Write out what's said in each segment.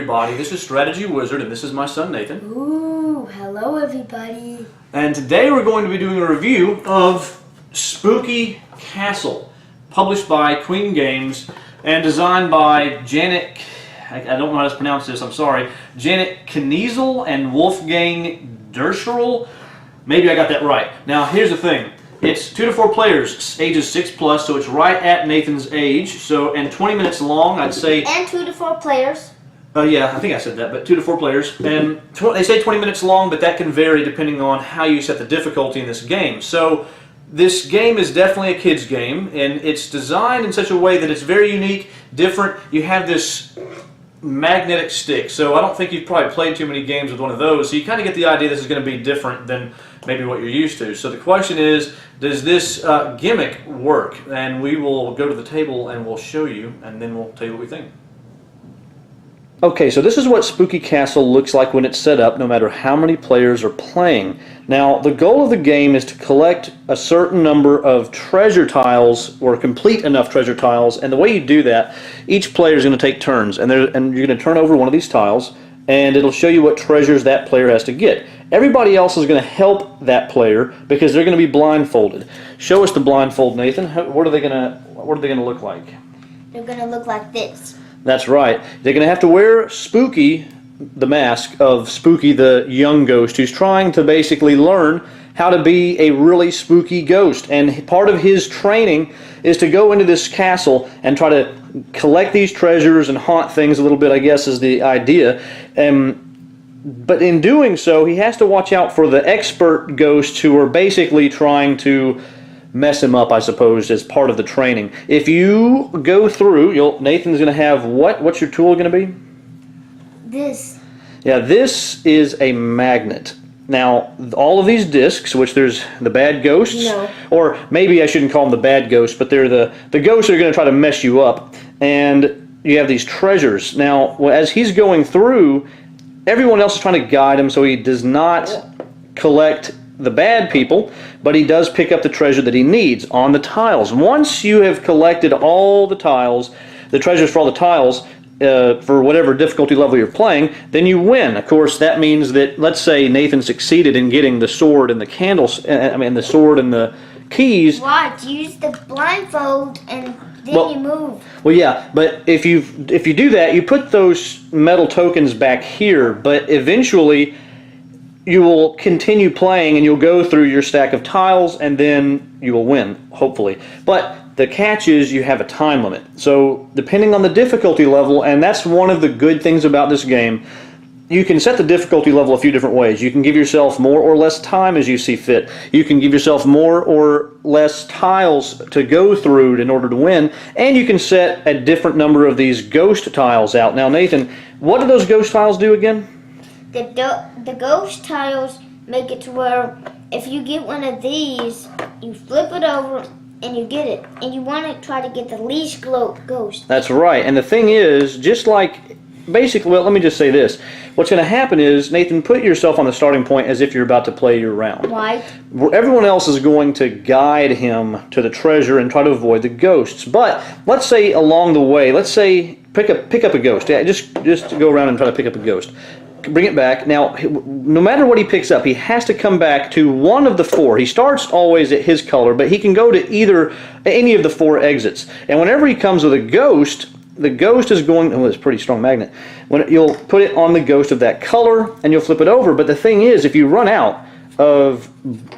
everybody. This is Strategy Wizard, and this is my son, Nathan. Ooh, hello, everybody. And today we're going to be doing a review of Spooky Castle, published by Queen Games and designed by Janet, I don't know how to pronounce this, I'm sorry, Janet Kniezel and Wolfgang Derscherl. Maybe I got that right. Now, here's the thing. It's 2 to 4 players, ages 6+, so it's right at Nathan's age. So, and 20 minutes long, I'd say. And 2 to 4 players. Yeah, I think I said that, but 2 to 4 players. And they say 20 minutes long, but that can vary depending on how you set the difficulty in this game. So, this game is definitely a kid's game, and it's designed in such a way that it's very unique, different. You have this magnetic stick, so I don't think you've probably played too many games with one of those, so you kind of get the idea this is going to be different than maybe what you're used to. So the question is, does this gimmick work? And we will go to the table and we'll show you, and then we'll tell you what we think. Okay, so this is what Spooky Castle looks like when it's set up, no matter how many players are playing. Now, the goal of the game is to collect a certain number of treasure tiles, or complete enough treasure tiles, and the way you do that, each player is going to take turns, and you're going to turn over one of these tiles, and it'll show you what treasures that player has to get. Everybody else is going to help that player because they're going to be blindfolded. Show us the blindfold, Nathan. What are they going to look like? They're going to look like this. That's right. They're going to have to wear Spooky, the mask of Spooky, the young ghost, who's trying to basically learn how to be a really spooky ghost. And part of his training is to go into this castle and try to collect these treasures and haunt things a little bit, I guess, is the idea. But in doing so, he has to watch out for the expert ghosts who are basically trying to mess him up, I suppose, as part of the training. If you go through, Nathan's going to have what? What's your tool going to be? This. Yeah, this is a magnet. Now, all of these discs, which there's the bad ghosts, or maybe I shouldn't call them the bad ghosts, but they're the ghosts that are going to try to mess you up, and you have these treasures. Now, as he's going through, everyone else is trying to guide him so he does not collect the bad people, but he does pick up the treasure that he needs on the tiles. Once you have collected all the tiles, the treasures for all the tiles, for whatever difficulty level you're playing, then you win. Of course, that means that, let's say Nathan succeeded in getting the sword and the candles, the sword and the keys. Watch, use the blindfold and then you move. Well, yeah, but if you do that, you put those metal tokens back here, but eventually you will continue playing and you'll go through your stack of tiles and then you will win, hopefully. But the catch is you have a time limit. So depending on the difficulty level, and that's one of the good things about this game, you can set the difficulty level a few different ways. You can give yourself more or less time as you see fit. You can give yourself more or less tiles to go through in order to win, and you can set a different number of these ghost tiles out. Now, Nathan, what do those ghost tiles do again? The ghost tiles make it to where if you get one of these, you flip it over and you get it. And you want to try to get the least ghost. That's right. And the thing is, just like, basically, well, let me just say this. What's going to happen is, Nathan, put yourself on the starting point as if you're about to play your round. Right. Everyone else is going to guide him to the treasure and try to avoid the ghosts. But let's say along the way, let's say pick up a ghost. Yeah, just go around and try to pick up a ghost. Bring it back. Now, no matter what he picks up, he has to come back to one of the 4. He starts always at his color, but he can go to any of the 4 exits. And whenever he comes with a ghost, the ghost is going, oh, it's a pretty strong magnet. You'll put it on the ghost of that color, and you'll flip it over. But the thing is, if you run out of,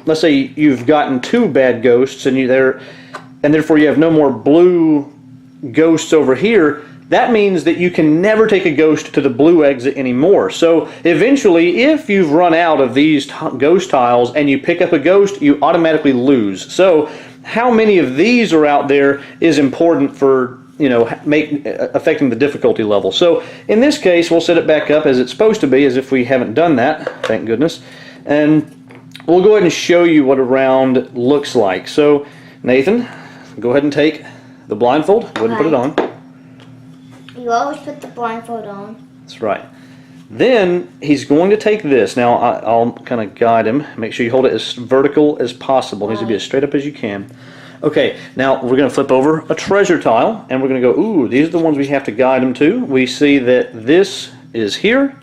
let's say you've gotten 2 bad ghosts, and therefore you have no more blue ghosts over here, that means that you can never take a ghost to the blue exit anymore. So eventually, if you've run out of these ghost tiles and you pick up a ghost, you automatically lose. So how many of these are out there is important for, affecting the difficulty level. So in this case, we'll set it back up as it's supposed to be, as if we haven't done that, thank goodness. And we'll go ahead and show you what a round looks like. So Nathan, go ahead and take the blindfold, go ahead and put it on. You always put the blindfold on. That's right. Then he's going to take this. Now I'll kind of guide him. Make sure you hold it as vertical as possible. It needs to be as straight up as you can. Okay, now we're going to flip over a treasure tile, and we're going to go, ooh, these are the ones we have to guide him to. We see that this is here,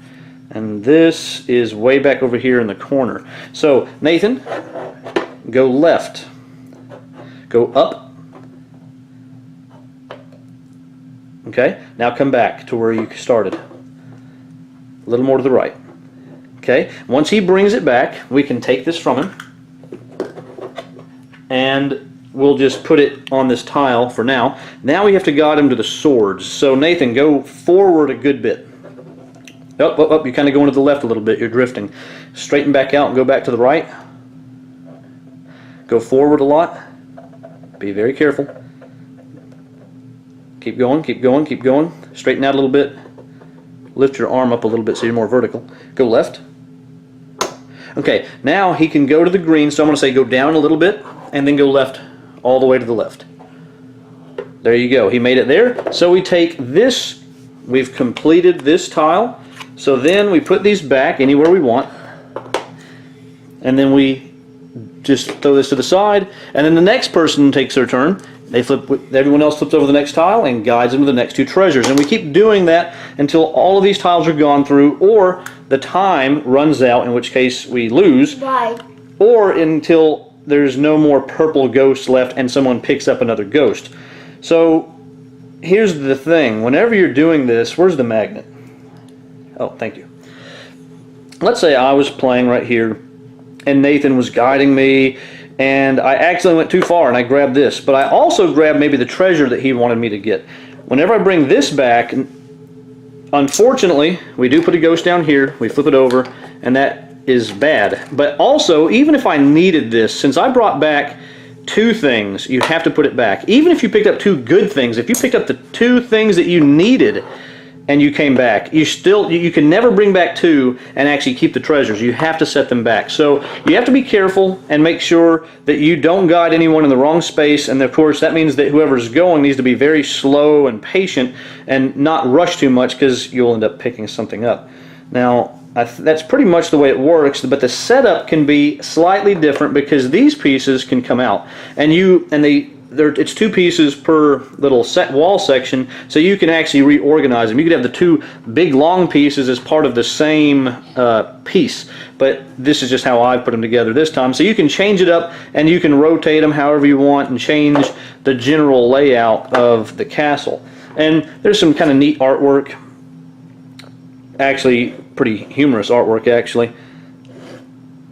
and this is way back over here in the corner. So, Nathan, go left, go up. Okay, now come back to where you started. A little more to the right. Okay, once he brings it back, we can take this from him, and we'll just put it on this tile for now. Now we have to guide him to the swords. So Nathan, go forward a good bit. Oh, you're kind of going to the left a little bit. You're drifting. Straighten back out and go back to the right. Go forward a lot. Be very careful. Keep going, keep going, keep going. Straighten out a little bit. Lift your arm up a little bit so you're more vertical. Go left. Okay, now he can go to the green, so I'm going to say go down a little bit and then go left all the way to the left. There you go. He made it there. So we take this, we've completed this tile. So then we put these back anywhere we want. And then we just throw this to the side. And then the next person takes their turn. They flip, everyone else flips over the next tile and guides them to the next two treasures. And we keep doing that until all of these tiles are gone through, or the time runs out, in which case we lose. Right. Or until there's no more purple ghosts left and someone picks up another ghost. So here's the thing. Whenever you're doing this, where's the magnet? Oh, thank you. Let's say I was playing right here and Nathan was guiding me, and I accidentally went too far and I grabbed this, but I also grabbed maybe the treasure that he wanted me to get. Whenever I bring this back, unfortunately, we do put a ghost down here, we flip it over, and that is bad. But also, even if I needed this, since I brought back two things, you have to put it back. Even if you picked up two good things, if you picked up the two things that you needed and you came back, you can never bring back two and actually keep the treasures. You have to set them back. So you have to be careful and make sure that you don't guide anyone in the wrong space, and of course that means that whoever's going needs to be very slow and patient and not rush too much, because you'll end up picking something up. Now that's pretty much the way it works, but the setup can be slightly different because these pieces can come out, and it's two pieces per little wall section, so you can actually reorganize them. You could have the two big long pieces as part of the same piece, but this is just how I put them together this time. So you can change it up and you can rotate them however you want and change the general layout of the castle. And there's some kind of neat artwork, actually pretty humorous artwork actually.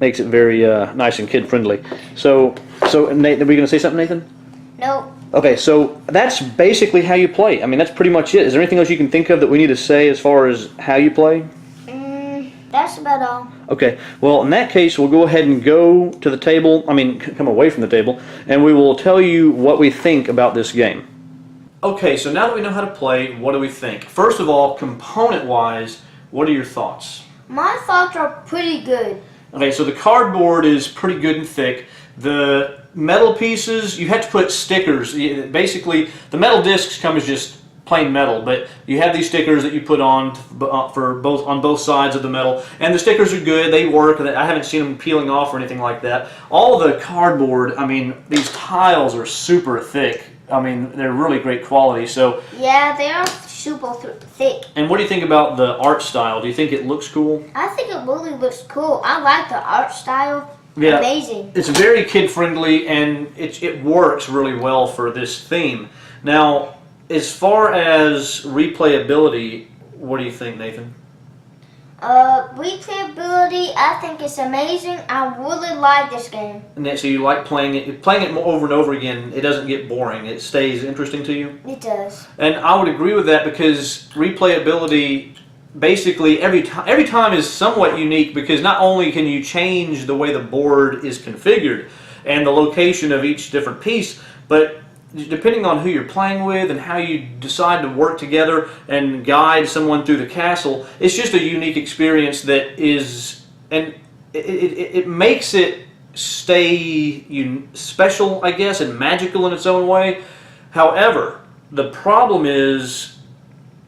Makes it very nice and kid friendly. So Nathan, are we going to say something, Nathan? Nope. Okay, so that's basically how you play. I mean, that's pretty much it. Is there anything else you can think of that we need to say as far as how you play? That's about all. Okay, well, in that case, we'll go ahead and go to the table, come away from the table, and we will tell you what we think about this game. Okay, so now that we know how to play, what do we think? First of all, component-wise, what are your thoughts? My thoughts are pretty good. Okay, so the cardboard is pretty good and thick. The metal pieces, you have to put stickers. Basically, the metal discs come as just plain metal, but you have these stickers that you put on on both sides of the metal, and the stickers are good. They work. I haven't seen them peeling off or anything like that. All the cardboard, these tiles are super thick. They're really great quality. So yeah, they are super thick. And what do you think about the art style? Do you think it looks cool? I think it really looks cool. I like the art style. Yeah, amazing. It's very kid-friendly, and it works really well for this theme. Now, as far as replayability, what do you think, Nathan? Replayability, I think it's amazing. I really like this game. And so you like playing it over and over again. It doesn't get boring. It stays interesting to you? It does. And I would agree with that, because replayability, basically every time is somewhat unique, because not only can you change the way the board is configured and the location of each different piece, but depending on who you're playing with and how you decide to work together and guide someone through the castle, it's just a unique experience that is, and it makes it stay special, I guess, and magical in its own way. However, the problem is,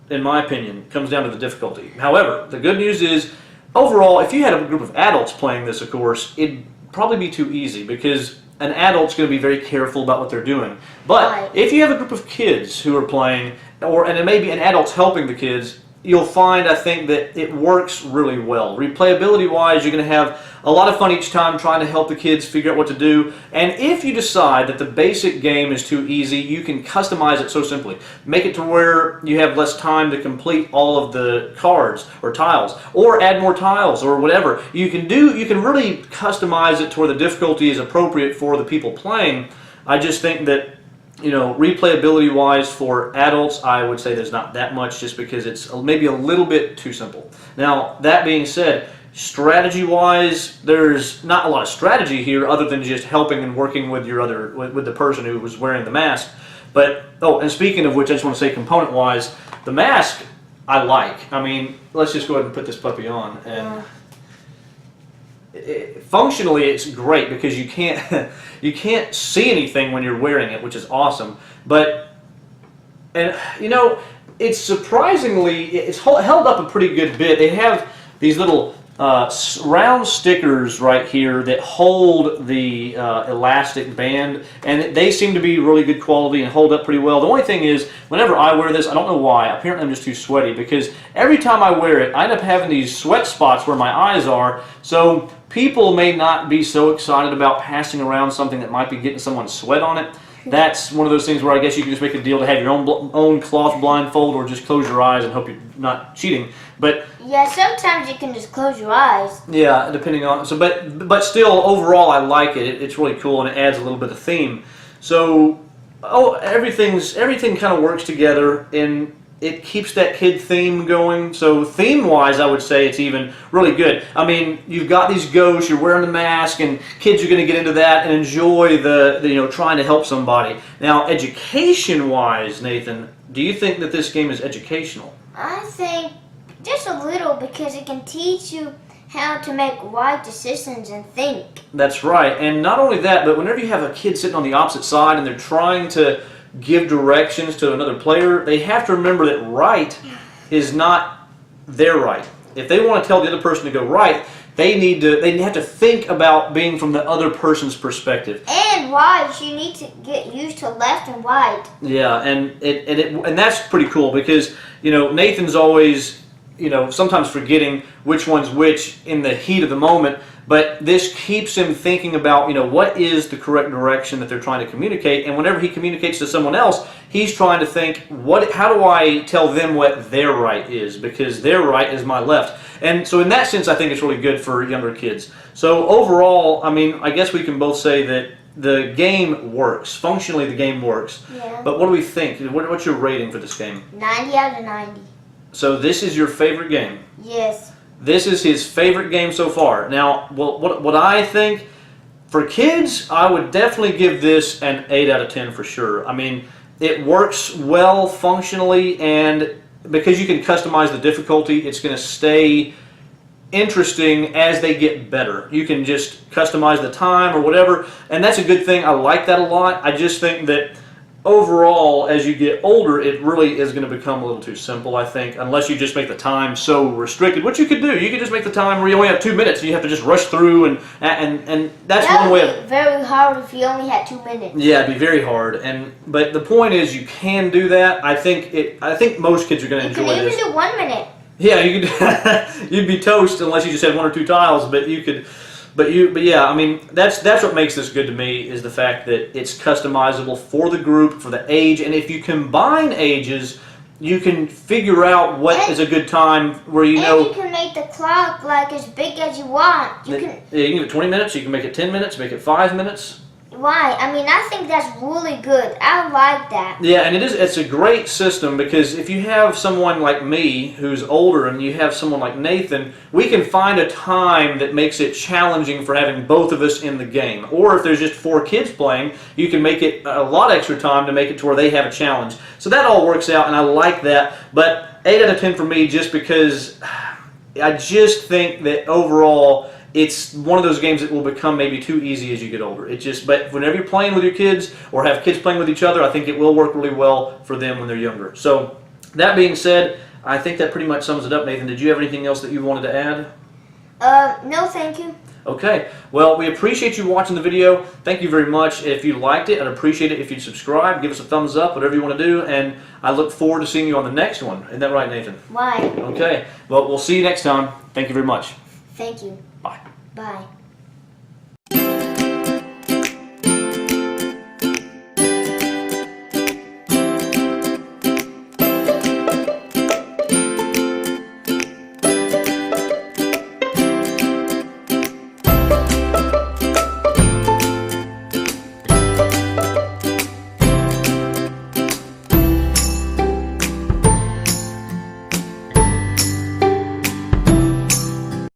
in my opinion, comes down to the difficulty. However, the good news is, overall, if you had a group of adults playing this, of course, it'd probably be too easy, because an adult's going to be very careful about what they're doing. But if you have a group of kids who are playing, and it may be an adult's helping the kids, you'll find, I think, that it works really well. Replayability-wise, you're going to have a lot of fun each time trying to help the kids figure out what to do. And if you decide that the basic game is too easy, you can customize it so simply. Make it to where you have less time to complete all of the cards or tiles, or add more tiles or whatever. You can really customize it to where the difficulty is appropriate for the people playing. I just think that, replayability-wise for adults, I would say there's not that much, just because it's maybe a little bit too simple. Now, that being said, strategy-wise, there's not a lot of strategy here other than just helping and working with with the person who was wearing the mask. But, and speaking of which, I just want to say component-wise, the mask I like. I mean, let's just go ahead and put this puppy on. And functionally, it's great because you can't see anything when you're wearing it, which is awesome. But it's surprisingly it's held up a pretty good bit. They have these little round stickers right here that hold the elastic band, and they seem to be really good quality and hold up pretty well. The only thing is, whenever I wear this, I don't know why, apparently I'm just too sweaty, because every time I wear it, I end up having these sweat spots where my eyes are, so people may not be so excited about passing around something that might be getting someone's sweat on it. That's one of those things where I guess you can just make a deal to have your own cloth blindfold, or just close your eyes and hope you're not cheating. But yeah, sometimes you can just close your eyes. Yeah, depending on but still, overall, I like it. It's really cool, and it adds a little bit of theme. So everything kind of works together, and it keeps that kid theme going. So theme-wise, I would say it's even really good. I mean, you've got these ghosts, you're wearing the mask, and kids are going to get into that and enjoy the trying to help somebody. Now, education-wise, Nathan, do you think that this game is educational? I think just a little, because it can teach you how to make right decisions and think. That's right. And not only that, but whenever you have a kid sitting on the opposite side and they're trying to give directions to another player, they have to remember that right is not their right. If they want to tell the other person to go right, they have to think about being from the other person's perspective. And right, you need to get used to left and right. Yeah, and that's pretty cool, because Nathan's always sometimes forgetting which one's which in the heat of the moment, but this keeps him thinking about, what is the correct direction that they're trying to communicate, and whenever he communicates to someone else, he's trying to think, how do I tell them what their right is, because their right is my left. And so in that sense, I think it's really good for younger kids. So overall, I mean, I guess we can both say that the game works. Functionally, the game works. Yeah. But what do we think? What's your rating for this game? 90 out of 90. So this is your favorite game? Yes. This is his favorite game so far. Now, what I think, for kids, I would definitely give this an 8 out of 10 for sure. I mean, it works well functionally, and because you can customize the difficulty, it's going to stay interesting as they get better. You can just customize the time or whatever, and that's a good thing. I like that a lot. I just think that overall, as you get older, it really is going to become a little too simple, I think, unless you just make the time so restricted. What you could do, you could just make the time where you only have 2 minutes, and you have to just rush through, and that's one way of... That would be very hard if you only had 2 minutes. Yeah, it'd be very hard. But the point is, you can do that. I think most kids are going to enjoy this. You can even do 1 minute. Yeah, you could. You'd be toast unless you just had 1 or 2 tiles, but you could. But yeah, I mean, that's what makes this good to me, is the fact that it's customizable for the group, for the age, and if you combine ages, you can figure out what is a good time where you know. You can make the clock like as big as you want. You can give it 20 minutes. You can make it 10 minutes. Make it 5 minutes. Right. I mean, I think that's really good. I like that. Yeah, and it's a great system, because if you have someone like me who's older and you have someone like Nathan, we can find a time that makes it challenging for having both of us in the game. Or if there's just 4 kids playing, you can make it a lot extra time to make it to where they have a challenge. So that all works out, and I like that. But 8 out of 10 for me, just because I just think that overall, it's one of those games that will become maybe too easy as you get older. But whenever you're playing with your kids or have kids playing with each other, I think it will work really well for them when they're younger. So that being said, I think that pretty much sums it up. Nathan, did you have anything else that you wanted to add? No, thank you. Okay, well, we appreciate you watching the video. Thank you very much. If you liked it, I'd appreciate it if you'd subscribe, give us a thumbs up, whatever you want to do, and I look forward to seeing you on the next one. Isn't that right, Nathan? Right. Okay, well, we'll see you next time. Thank you very much. Thank you. Bye. Bye.